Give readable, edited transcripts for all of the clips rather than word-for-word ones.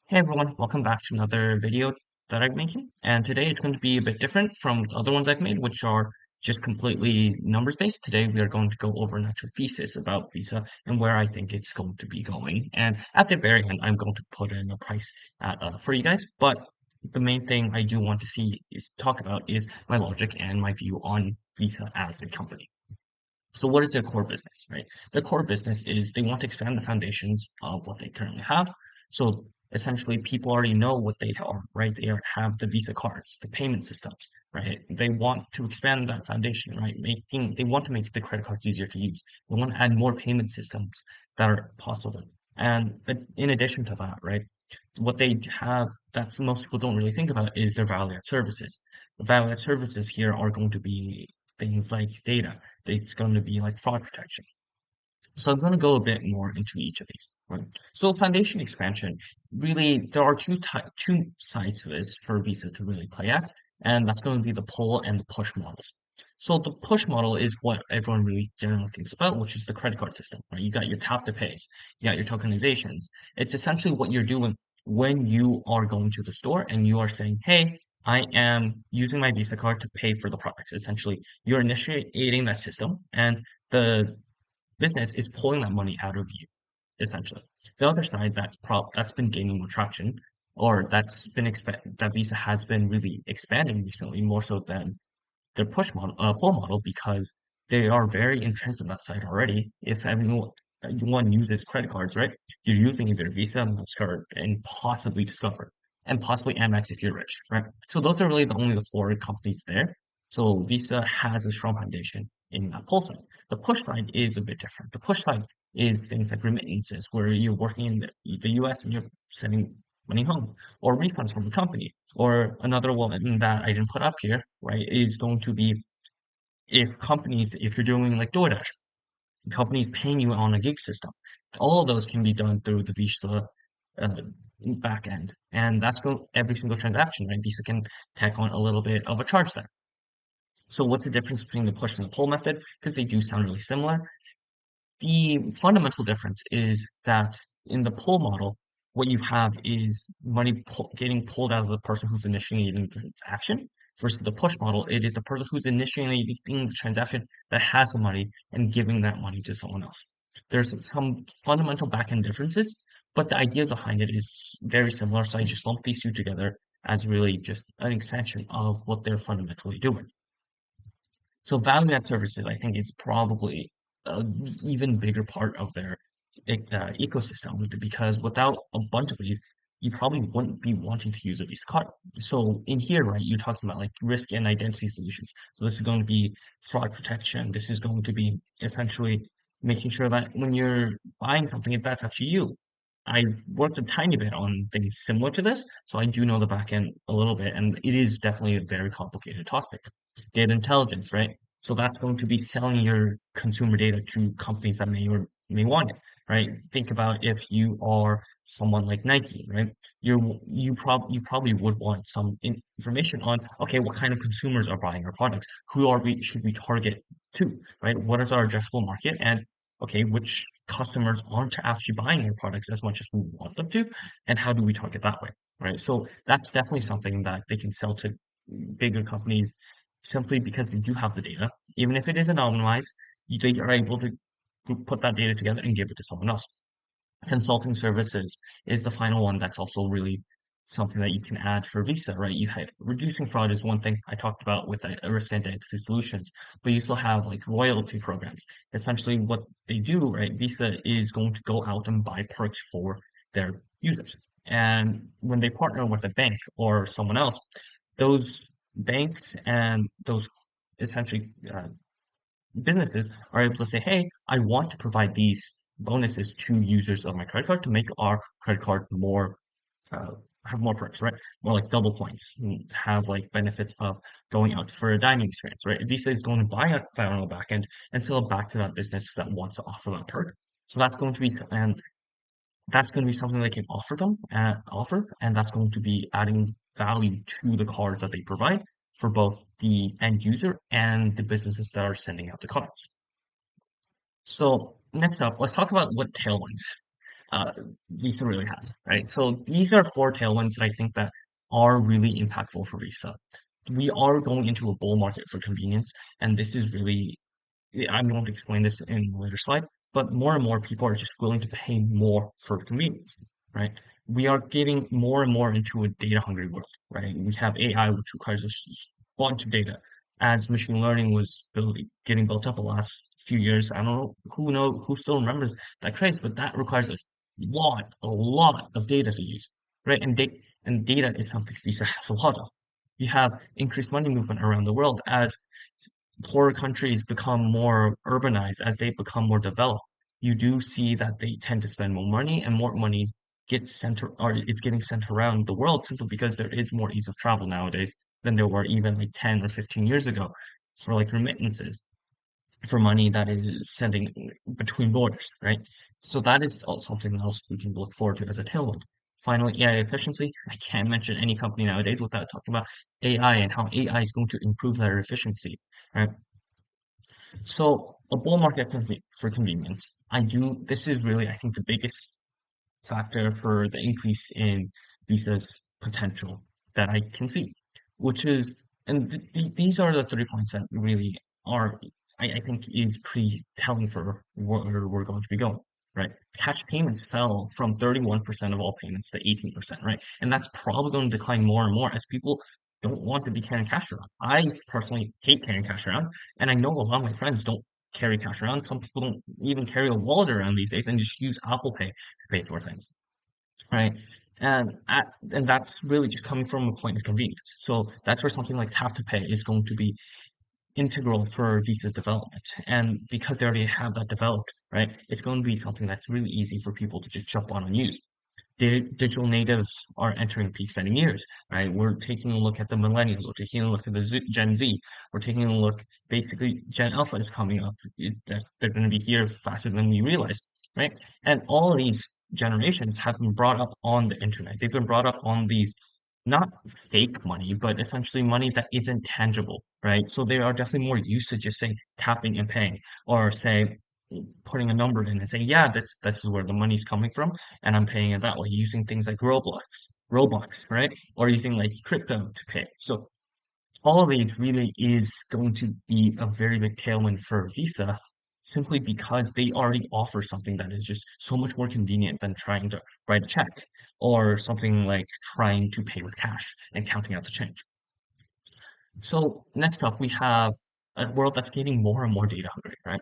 Hey everyone, welcome back to another video that I'm making. And today it's going to be a bit different from the other ones I've made, which are just completely numbers based. Today we are going to go over an actual thesis about Visa and where I think it's going to be going. And at the very end, I'm going to put in a price for you guys. But the main thing I do want to see is talk about is my logic and my view on Visa as a company. So what is their core business, right? Their core business is they want to expand the foundations of what they currently have. So essentially, people already know what they are, right? Have the Visa cards, the payment systems, right? They want to expand that foundation, right? They want to make the credit cards easier to use. They want to add more payment systems that are possible. And in addition to that, right? What they have that most people don't really think about is their value-add services. The value-add services here are going to be things like data. It's going to be like fraud protection. So I'm going to go a bit more into each of these. Right? So foundation expansion, really, there are two sides to this for Visa to really play at, and that's going to be the pull and the push models. So the push model is what everyone really generally thinks about, which is the credit card system, right? You got your tap to pays, you got your tokenizations. It's essentially what you're doing when you are going to the store and you are saying, hey, I am using my Visa card to pay for the products. Essentially, you're initiating that system, and the business is pulling that money out of you, essentially. The other side that's been gaining more traction, or that Visa has been really expanding recently, more so than their pull model, because they are very entrenched on that side already. If everyone uses credit cards, right? You're using either Visa, Mastercard, and possibly Discover, and possibly Amex if you're rich, right? So those are really the only the four companies there. So Visa has a strong foundation in that pull side. The push side is a bit different. The push side is things like remittances, where you're working in the US and you're sending money home, or refunds from the company. Or another one that I didn't put up here, right, is going to be if you're doing like DoorDash, companies paying you on a gig system. All of those can be done through the Visa uh, back end. And that's going every single transaction, right? Visa can tack on a little bit of a charge there. So what's the difference between the push and the pull method? Because they do sound really similar. The fundamental difference is that in the pull model, what you have is getting pulled out of the person who's initiating the transaction versus the push model. It is the person who's initiating the transaction that has the money and giving that money to someone else. There's some fundamental backend differences, but the idea behind it is very similar. So I just lump these two together as really just an expansion of what they're fundamentally doing. So value-add services, I think, is probably an even bigger part of their ecosystem because without a bunch of these, you probably wouldn't be wanting to use a Visa card. So in here, right, you're talking about like risk and identity solutions. So this is going to be fraud protection. This is going to be essentially making sure that when you're buying something, if that's actually you. I've worked a tiny bit on things similar to this, so I do know the back end a little bit, and it is definitely a very complicated topic. Data intelligence, right? So that's going to be selling your consumer data to companies that may or may want it, right? Think about if you are someone like Nike, right? You probably would want some information on, okay, what kind of consumers are buying our products? Who are we should we target to, right? What is our addressable market? And okay, which customers aren't actually buying our products as much as we want them to, and how do we target that way, right? So that's definitely something that they can sell to bigger companies simply because they do have the data. Even if it is anonymized, they are able to put that data together and give it to someone else. Consulting services is the final one that's also really something that you can add for Visa, right? You had reducing fraud is one thing I talked about with the risk identity solutions, but you still have like royalty programs. Essentially, what they do, right? Visa is going to go out and buy perks for their users. And when they partner with a bank or someone else, those banks and those essentially businesses are able to say, hey, I want to provide these bonuses to users of my credit card to make our credit card more uh, have more perks, right? More like double points and have like benefits of going out for a dining experience, right? Visa is going to buy that on the back end and sell it back to that business that wants to offer that perk. So that's going to be something they can offer, and that's going to be adding value to the cards that they provide for both the end user and the businesses that are sending out the cards. So next up, let's talk about what tailwinds. uh, Visa really has, right? So these are four tailwinds that I think that are really impactful for Visa. We are going into a bull market for convenience, and this is really, I'm going to explain this in a later slide, but more and more people are just willing to pay more for convenience, right? We are getting more and more into a data hungry world, right? We have AI, which requires a bunch of data. As machine learning was getting built up the last few years, I don't know who still remembers that craze, but that requires a lot of data to use, right? And data is something Visa has a lot of. You have increased money movement around the world as poorer countries become more urbanized, as they become more developed, you do see that they tend to spend more money and more money gets sent or is getting sent around the world simply because there is more ease of travel nowadays than there were even like 10 or 15 years ago for like remittances for money that is sending between borders, right? So that is also something else we can look forward to as a tailwind. Finally, AI efficiency. I can't mention any company nowadays without talking about AI and how AI is going to improve their efficiency, right? So a bull market for convenience. This is really, I think, the biggest factor for the increase in Visa's potential that I can see, which is, and these are the 3 points that really are, I think, is pretty telling for where we're going to be going, right? Cash payments fell from 31% of all payments to 18%, right? And that's probably going to decline more and more as people don't want to be carrying cash around. I personally hate carrying cash around, and I know a lot of my friends don't carry cash around. Some people don't even carry a wallet around these days and just use Apple Pay to pay for things, right? And that's really just coming from a point of convenience. So that's where something like tap to pay is going to be integral for Visa's development. And because they already have that developed, right, it's going to be something that's really easy for people to just jump on and use. Digital natives are entering peak spending years, right? We're taking a look at the millennials, we're taking a look at the Gen Z, we're taking a look, basically, Gen Alpha is coming up. They're going to be here faster than we realize, right? And all of these generations have been brought up on the internet. They've been brought up on these not fake money, but essentially money that isn't tangible, right? So they are definitely more used to just say tapping and paying, or say putting a number in and saying, yeah, this is where the money's coming from, and I'm paying it that way using things like Roblox, right? Or using like crypto to pay. So all of these really is going to be a very big tailwind for Visa simply because they already offer something that is just so much more convenient than trying to write a check or something like trying to pay with cash and counting out the change. So next up, we have a world that's getting more and more data hungry, right?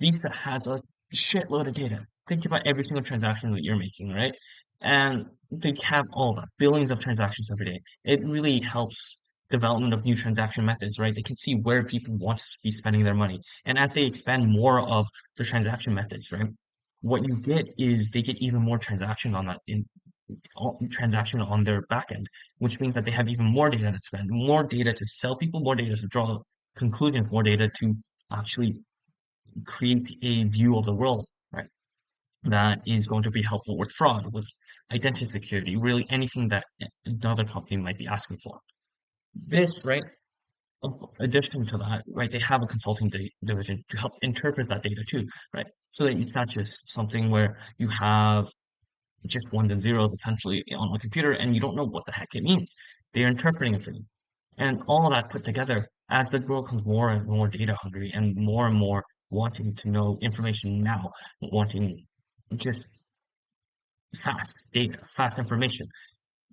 Visa has a shitload of data. Think about every single transaction that you're making, right? And they have all that, billions of transactions every day. It really helps development of new transaction methods, right? They can see where people want to be spending their money. And as they expand more of the transaction methods, right? What you get is they get even more transaction on that transaction on their backend, which means that they have even more data to spend, more data to sell people, more data to draw conclusions, more data to actually create a view of the world, right? That is going to be helpful with fraud, with identity security, really anything that another company might be asking for. This, right? Addition to that, right? They have a consulting division to help interpret that data too, right? So that it's not just something where you have just ones and zeros essentially on a computer and you don't know what the heck it means. They're interpreting it for you. And all of that put together, as the world becomes more and more data hungry and more wanting to know information now, wanting just fast data, fast information,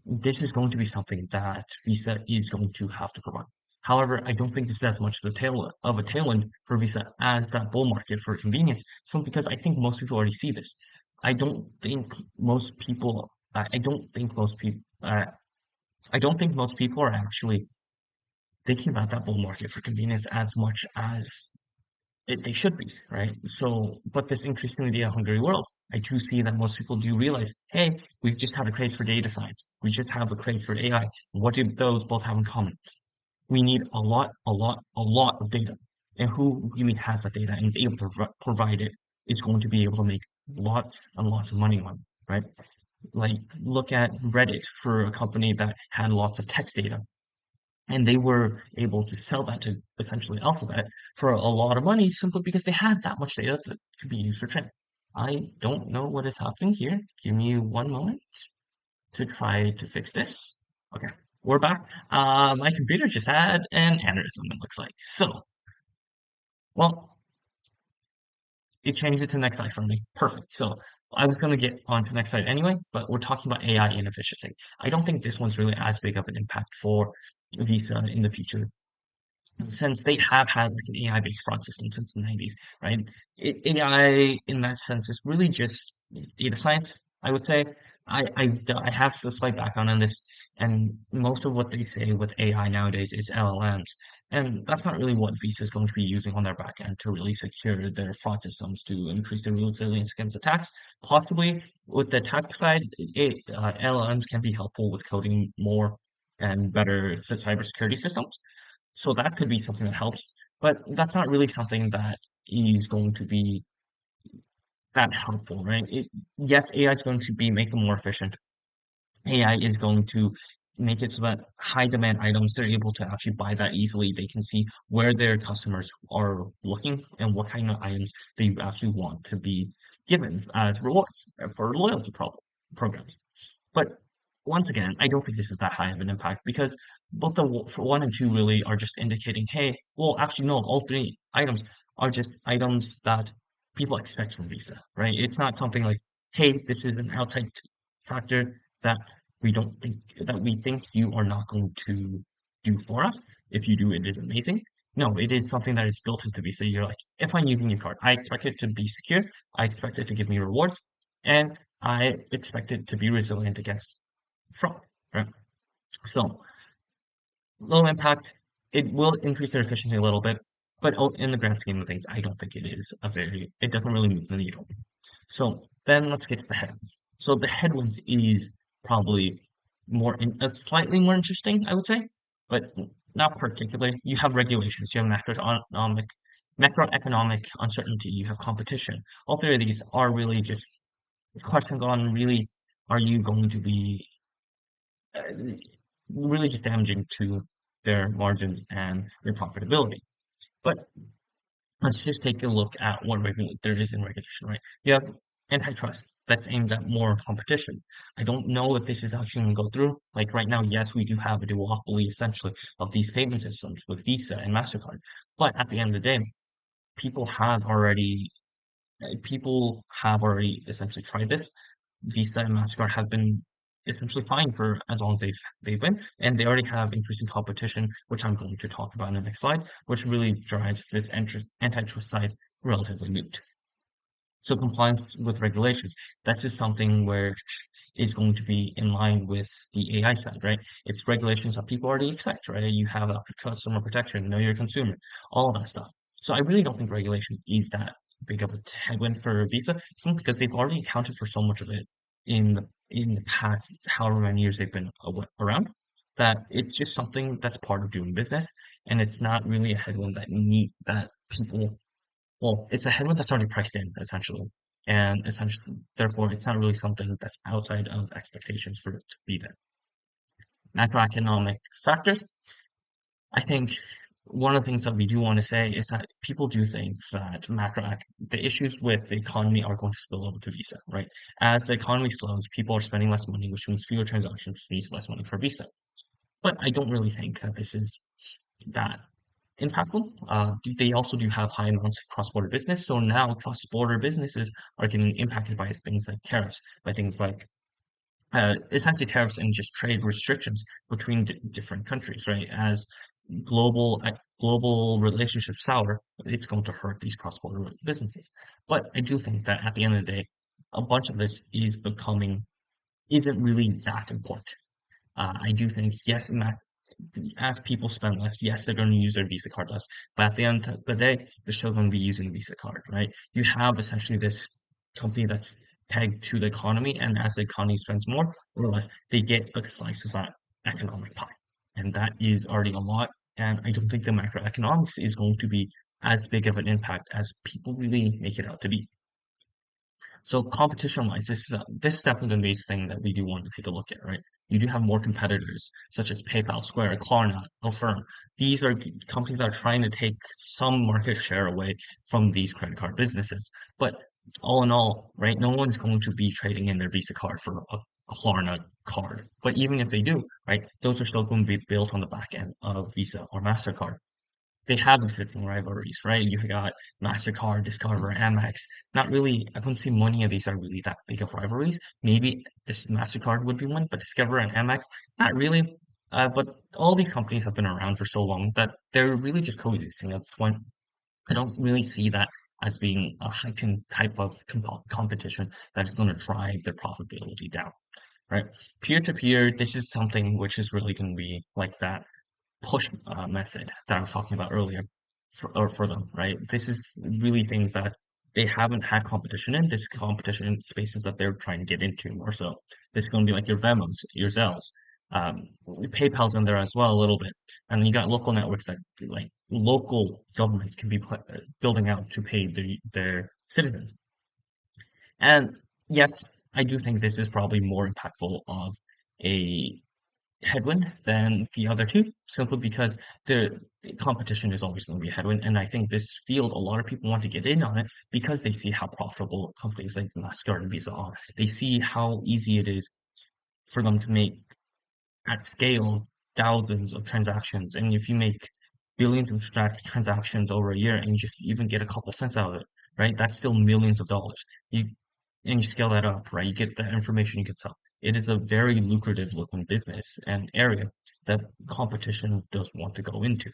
this is going to be something that Visa is going to have to provide. However, I don't think this is as much as a tailwind for Visa as that bull market for convenience. So because I think most people already see this. I don't think most people. I don't think most people. I don't think most people are actually thinking about that bull market for convenience as much as they should be, right? So, but this increasingly data hungry world, I do see that most people do realize, hey, we've just had a craze for data science. We just have a craze for AI. What do those both have in common? We need a lot of data. And who really has that data and is able to provide it is going to be able to make lots and lots of money on it, right? Like, look at Reddit for a company that had lots of text data and they were able to sell that to essentially Alphabet for a lot of money simply because they had that much data that could be used for training. I don't know what is happening here. Give me one moment to try to fix this. Okay, we're back. My computer just had an aneurysm, it looks like. So, well, it changed it to the next slide for me. Perfect. So I was going to get on to the next slide anyway, but we're talking about AI inefficiency. I don't think this one's really as big of an impact for Visa in the future since they have had like an AI-based fraud system since the 90s, right? AI in that sense is really just data science, I would say. I have a slight background on this, and most of what they say with AI nowadays is LLMs, and that's not really what Visa is going to be using on their back end to really secure their fraud systems to increase their resilience against attacks. Possibly with the attack side, LLMs can be helpful with coding more and better cybersecurity systems, so that could be something that helps, but that's not really something that is going to be that helpful, right? Yes, AI is going to be make them more efficient. AI is going to make it so that high demand items, they're able to actually buy that easily. They can see where their customers are looking and what kind of items they actually want to be given as rewards for loyalty programs. But once again, I don't think this is that high of an impact because both for one and two really are just indicating, hey, well, actually, no, all three items are just items that people expect from Visa, right? It's not something like, hey, this is an outside factor that we don't think that we think you are not going to do for us. If you do, it is amazing. No, it is something that is built into Visa. You're like, if I'm using your card, I expect it to be secure. I expect it to give me rewards, and I expect it to be resilient against fraud. Right? So low impact. It will increase their efficiency a little bit, but in the grand scheme of things, I don't think it is a very. It doesn't really move the needle. So then let's get to the headwinds. So the headwinds is probably slightly more interesting, I would say, but not particularly. You have regulations, you have macroeconomic uncertainty, you have competition. All three of these are really just questions on really, are you going to be uh, really just damaging to their margins and their profitability. But let's just take a look at what there is in regulation, right? You have antitrust that's aimed at more competition. I don't know if this is actually going to go through. Like right now, yes, we do have a duopoly essentially of these payment systems with Visa and MasterCard. But at the end of the day, people have already people have already essentially tried this. Visa and MasterCard have been essentially fine for as long as they've been, and they already have increasing competition, which I'm going to talk about in the next slide, which really drives this antitrust side relatively moot. So compliance with regulations, that's just something where it's going to be in line with the AI side, right? It's regulations that people already expect, right? You have a customer protection, know your consumer, all of that stuff. So I really don't think regulation is that big of a headwind for Visa, simply because they've already accounted for so much of it in the past, however many years they've been around, that it's just something that's part of doing business, and it's not really a headwind that people well, it's a headwind that's already priced in, essentially. And essentially, therefore, it's not really something that's outside of expectations for it to be there. Macroeconomic factors. I think one of the things that we do want to say is that people do think that the issues with the economy are going to spill over to Visa, right? As the economy slows, people are spending less money, which means fewer transactions, which means less money for Visa. But I don't really think that this is that impactful. They also do have high amounts of cross-border business. So now cross-border businesses are getting impacted by things like tariffs, by things like essentially tariffs and just trade restrictions between different countries, right? As global relationships sour, it's going to hurt these cross-border businesses. But I do think that at the end of the day, a bunch of this isn't really that important. I do think, yes, as people spend less, yes, they're going to use their Visa card less, but at the end of the day, they're still going to be using the Visa card, right? You have essentially this company that's pegged to the economy, and as the economy spends more or less, they get a slice of that economic pie. And that is already a lot. And I don't think the macroeconomics is going to be as big of an impact as people really make it out to be. So competition-wise, this is definitely going to be a thing that we do want to take a look at, right? You do have more competitors such as PayPal, Square, Klarna, Affirm. These are companies that are trying to take some market share away from these credit card businesses. But all in all, right, no one's going to be trading in their Visa card for a Klarna card. But even if they do, right, those are still going to be built on the back end of Visa or MasterCard. They have existing rivalries, right? You've got MasterCard, Discover, Amex. Not really, I wouldn't say many of these are really that big of rivalries. Maybe this MasterCard would be one, but Discover and Amex, not really. But all these companies have been around for so long that they're really just coexisting at this point. I don't really see that as being a heightened type of competition that is going to drive their profitability down, right? Peer to peer, this is something which is really going to be like that push method that I was talking about earlier for them, right? This is really things that they haven't had competition in. This competition in spaces that they're trying to get into more so. This is going to be like your Venmos, your Zelles, PayPal's in there as well a little bit. And then you got local networks that like local governments can be building out to pay their citizens. And yes, I do think this is probably more impactful of a headwind than the other two, simply because the competition is always going to be a headwind. And I think this field, a lot of people want to get in on it because they see how profitable companies like Mastercard and Visa are. They see how easy it is for them to make at scale thousands of transactions. And if you make billions of transactions over a year and you just even get a couple cents out of it, right? That's still millions of dollars. You and you scale that up, right? You get that information you can sell. It is a very lucrative looking business and area that competition does want to go into.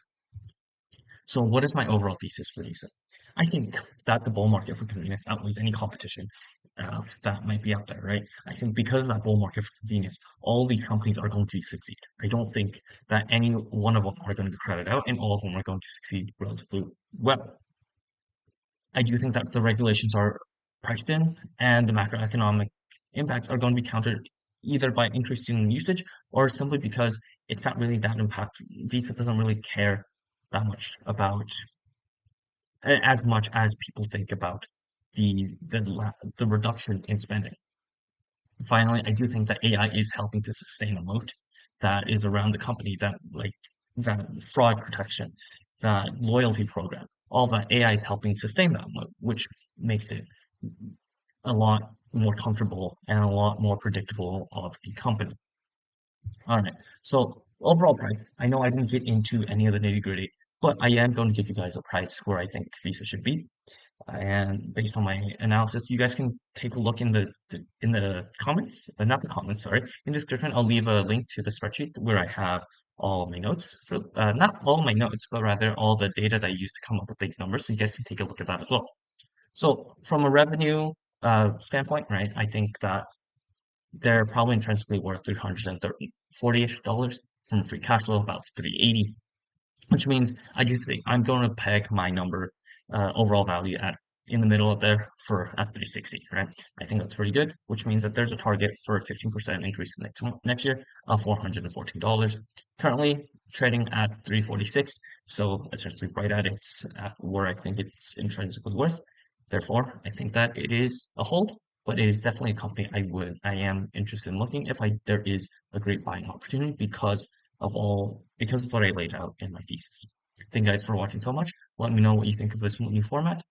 So what is my overall thesis for Visa? I think that the bull market for convenience outweighs any competition that might be out there, right? I think because of that bull market for convenience, all these companies are going to succeed. I don't think that any one of them are going to get credit out and all of them are going to succeed relatively well. I do think that the regulations are priced in and the macroeconomic impacts are going to be countered either by increasing usage or simply because it's not really that impact. Visa doesn't really care that much about as much as people think about the reduction in spending. Finally, I do think that AI is helping to sustain a moat that is around the company that like that fraud protection, that loyalty program, all that AI is helping sustain that moat, which makes it a lot more comfortable and a lot more predictable of a company. All right. So overall price, I know I didn't get into any of the nitty gritty, but I am going to give you guys a price where I think Visa should be. And based on my analysis, you guys can take a look in the comments, not the comments, sorry, in the description. I'll leave a link to the spreadsheet where I have all of my notes for not all of my notes, but rather all the data that I used to come up with these numbers. So you guys can take a look at that as well. So from a revenue standpoint, right, I think that they're probably intrinsically worth 340-ish dollars from free cash flow, about 380, which means I do think I'm going to peg my number overall value at in the middle of there for at 360, right? I think that's pretty good, which means that there's a target for a 15% increase next year of $414. Currently trading at 346, so essentially right at its at where I think it's intrinsically worth. Therefore, I think that it is a hold, but it is definitely a company I am interested in looking if there is a great buying opportunity because of what I laid out in my thesis. Thank you guys for watching so much. Let me know what you think of this new format.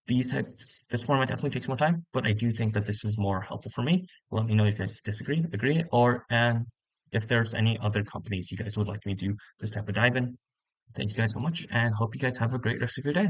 This format definitely takes more time, but I do think that this is more helpful for me. Let me know if you guys disagree, agree, or and if there's any other companies you guys would like me to do this type of dive in. Thank you guys so much, and hope you guys have a great rest of your day.